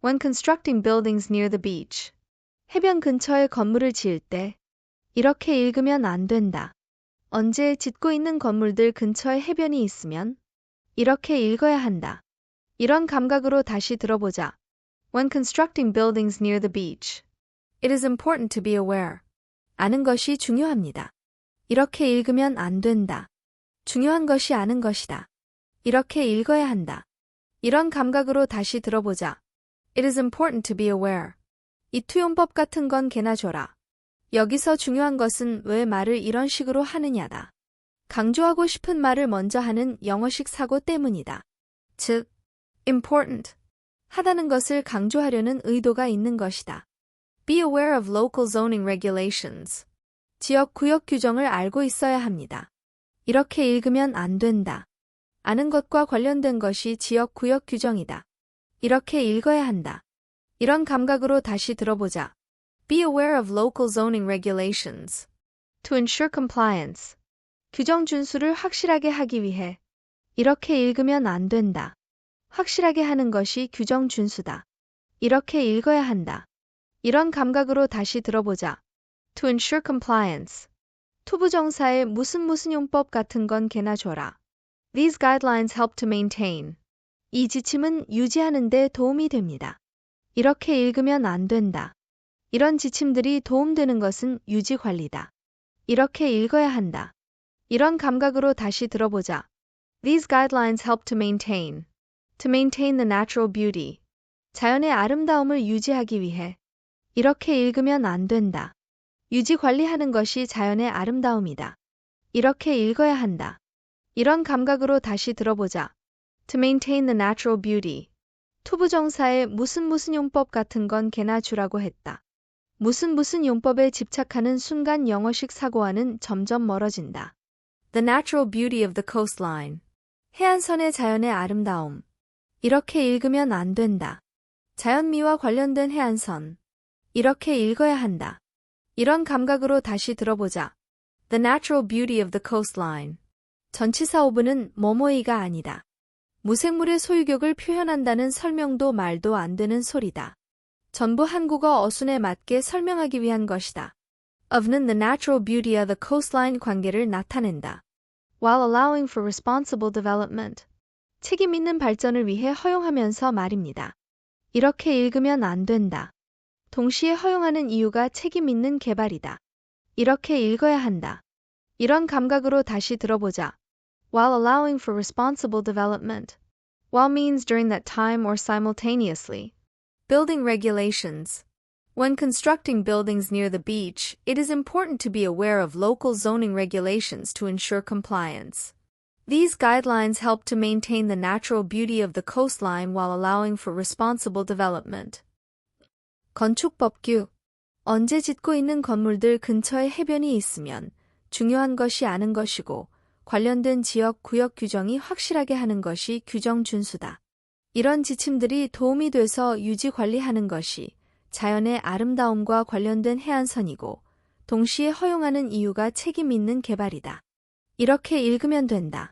When constructing buildings near the beach. 해변 근처에 건물을 지을 때. 이렇게 읽으면 안 된다. 언제 짓고 있는 건물들 근처에 해변이 있으면 이렇게 읽어야 한다. 이런 감각으로 다시 들어보자. When constructing buildings near the beach. It is important to be aware. 아는 것이 중요합니다. 이렇게 읽으면 안 된다. 중요한 것이 아는 것이다. 이렇게 읽어야 한다. 이런 감각으로 다시 들어보자. It is important to be aware. 이 투용법 같은 건 개나 줘라. 여기서 중요한 것은 왜 말을 이런 식으로 하느냐다. 강조하고 싶은 말을 먼저 하는 영어식 사고 때문이다. 즉, important. 하다는 것을 강조하려는 의도가 있는 것이다. Be aware of local zoning regulations. 지역 구역 규정을 알고 있어야 합니다. 이렇게 읽으면 안 된다. 아는 것과 관련된 것이 지역 구역 규정이다. 이렇게 읽어야 한다. 이런 감각으로 다시 들어보자. Be aware of local zoning regulations. To ensure compliance. 규정 준수를 확실하게 하기 위해. 이렇게 읽으면 안 된다. 확실하게 하는 것이 규정 준수다. 이렇게 읽어야 한다. 이런 감각으로 다시 들어보자. To ensure compliance. 투부정사의 무슨 용법 같은 건 개나 줘라. These guidelines help to maintain. 이 지침은 유지하는 데 도움이 됩니다. 이렇게 읽으면 안 된다. 이런 지침들이 도움되는 것은 유지 관리다. 이렇게 읽어야 한다. 이런 감각으로 다시 들어보자. These guidelines help to maintain. To maintain the natural beauty. 자연의 아름다움을 유지하기 위해. 이렇게 읽으면 안 된다. 유지 관리하는 것이 자연의 아름다움이다. 이렇게 읽어야 한다. 이런 감각으로 다시 들어보자. To maintain the natural beauty. 투부정사의 무슨 용법 같은 건 개나 주라고 했다. 무슨 용법에 집착하는 순간 영어식 사고와는 점점 멀어진다. The natural beauty of the coastline. 해안선의 자연의 아름다움. 이렇게 읽으면 안 된다. 자연미와 관련된 해안선. 이렇게 읽어야 한다. 이런 감각으로 다시 들어보자. The natural beauty of the coastline. 전치사 오브는 뭐뭐이가 아니다. 무생물의 소유격을 표현한다는 설명도 말도 안 되는 소리다. 전부 한국어 어순에 맞게 설명하기 위한 것이다. of는 the natural beauty of the coastline 관계를 나타낸다. While allowing for responsible development. 책임 있는 발전을 위해 허용하면서 말입니다. 이렇게 읽으면 안 된다. 동시에 허용하는 이유가 책임 있는 개발이다. 이렇게 읽어야 한다. 이런 감각으로 다시 들어보자. While allowing for responsible development. While means during that time or simultaneously. Building regulations. When constructing buildings near the beach, it is important to be aware of local zoning regulations to ensure compliance. These guidelines help to maintain the natural beauty of the coastline while allowing for responsible development. 건축법규. 언제 짓고 있는 건물들 근처에 해변이 있으면 중요한 것이 아는 것이고 관련된 지역 구역 규정이 확실하게 하는 것이 규정 준수다. 이런 지침들이 도움이 돼서 유지 관리하는 것이 자연의 아름다움과 관련된 해안선이고 동시에 허용하는 이유가 책임 있는 개발이다. 이렇게 읽으면 된다.